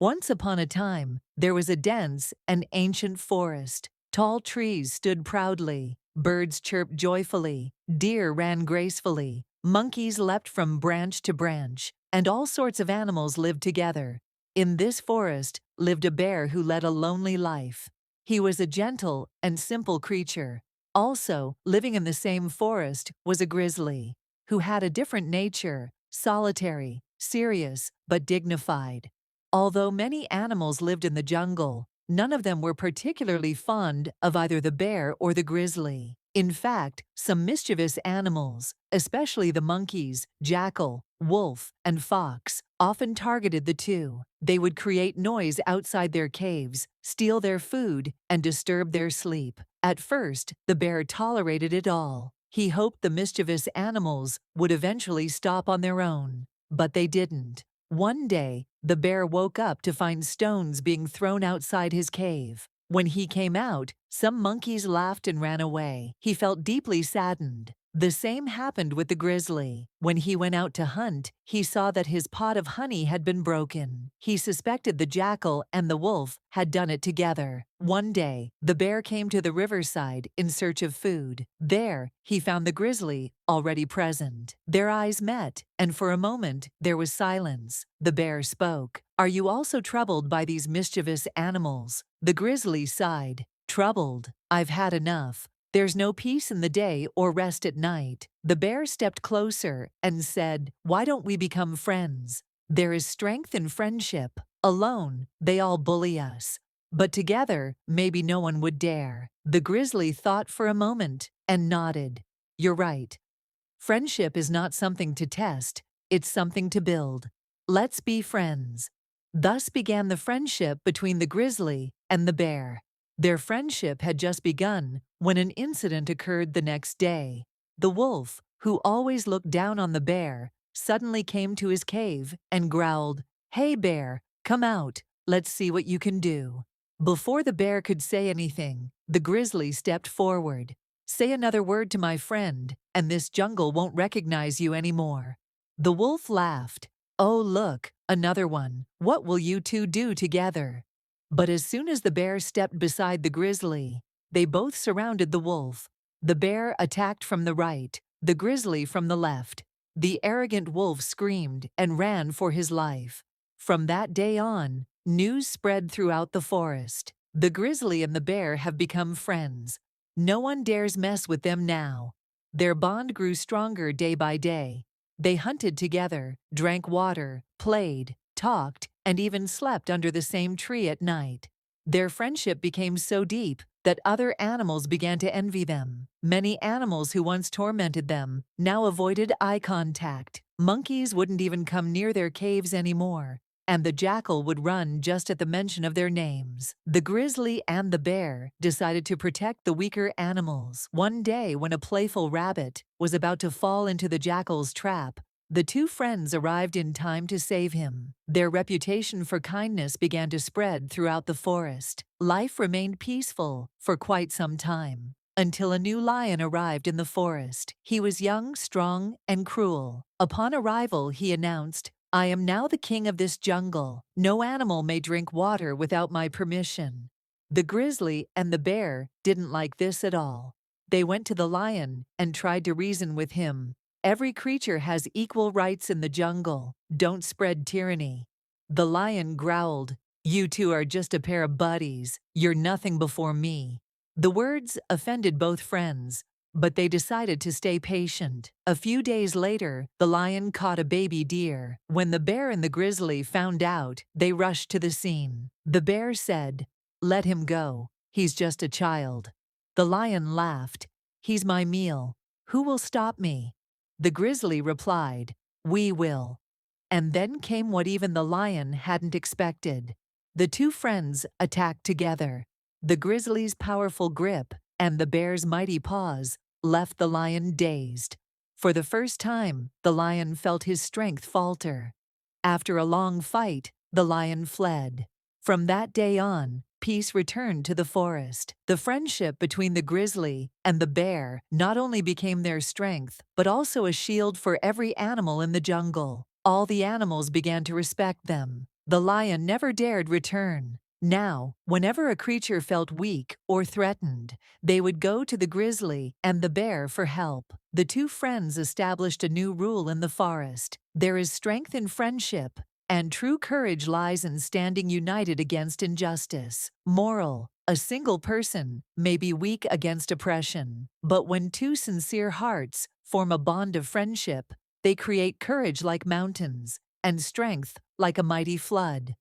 Once upon a time, there was a dense and ancient forest. Tall trees stood proudly, birds chirped joyfully, deer ran gracefully, monkeys leapt from branch to branch, and all sorts of animals lived together. In this forest lived a bear who led a lonely life. He was a gentle and simple creature. Also, living in the same forest was a grizzly, who had a different nature, solitary, serious, but dignified. Although many animals lived in the jungle, none of them were particularly fond of either the bear or the grizzly. In fact, some mischievous animals, especially the monkeys, jackal, wolf, and fox, often targeted the two. They would create noise outside their caves, steal their food, and disturb their sleep. At first, the bear tolerated it all. He hoped the mischievous animals would eventually stop on their own. But they didn't. One day, the bear woke up to find stones being thrown outside his cave. When he came out, some monkeys laughed and ran away. He felt deeply saddened. The same happened with the grizzly. When he went out to hunt, he saw that his pot of honey had been broken. He suspected the jackal and the wolf had done it together. One day, the bear came to the riverside in search of food. There, he found the grizzly already present. Their eyes met, and for a moment, there was silence. The bear spoke. "Are you also troubled by these mischievous animals?" The grizzly sighed. "Troubled? I've had enough. There's no peace in the day or rest at night." The bear stepped closer and said, "Why don't we become friends? There is strength in friendship. Alone, they all bully us. But together, maybe no one would dare." The grizzly thought for a moment and nodded. "You're right. Friendship is not something to test, it's something to build. Let's be friends." Thus began the friendship between the grizzly and the bear. Their friendship had just begun when an incident occurred the next day. The wolf, who always looked down on the bear, suddenly came to his cave and growled, "Hey bear, come out, let's see what you can do." Before the bear could say anything, the grizzly stepped forward. "Say another word to my friend, and this jungle won't recognize you anymore." The wolf laughed. "Oh look, another one. What will you two do together?" But as soon as the bear stepped beside the grizzly, they both surrounded the wolf. The bear attacked from the right, the grizzly from the left. The arrogant wolf screamed and ran for his life. From that day on, news spread throughout the forest. The grizzly and the bear have become friends. No one dares mess with them now. Their bond grew stronger day by day. They hunted together, drank water, played, talked, and even slept under the same tree at night. Their friendship became so deep that other animals began to envy them. Many animals who once tormented them now avoided eye contact. Monkeys wouldn't even come near their caves anymore, and the jackal would run just at the mention of their names. The grizzly and the bear decided to protect the weaker animals. One day, when a playful rabbit was about to fall into the jackal's trap, the two friends arrived in time to save him. Their reputation for kindness began to spread throughout the forest. Life remained peaceful for quite some time, until a new lion arrived in the forest. He was young, strong, and cruel. Upon arrival, he announced, "I am now the king of this jungle. No animal may drink water without my permission." The grizzly and the bear didn't like this at all. They went to the lion and tried to reason with him. "Every creature has equal rights in the jungle. Don't spread tyranny." The lion growled, "You two are just a pair of buddies. You're nothing before me." The words offended both friends, but they decided to stay patient. A few days later, the lion caught a baby deer. When the bear and the grizzly found out, they rushed to the scene. The bear said, "Let him go. He's just a child." The lion laughed, "He's my meal. Who will stop me?" The grizzly replied, "We will." And then came what even the lion hadn't expected. The two friends attacked together. The grizzly's powerful grip and the bear's mighty paws left the lion dazed. For the first time, the lion felt his strength falter. After a long fight, the lion fled. From that day on, peace returned to the forest. The friendship between the grizzly and the bear not only became their strength, but also a shield for every animal in the jungle. All the animals began to respect them. The lion never dared return. Now, whenever a creature felt weak or threatened, they would go to the grizzly and the bear for help. The two friends established a new rule in the forest. There is strength in friendship, and true courage lies in standing united against injustice. Moral: a single person may be weak against oppression, but when two sincere hearts form a bond of friendship, they create courage like mountains and strength like a mighty flood.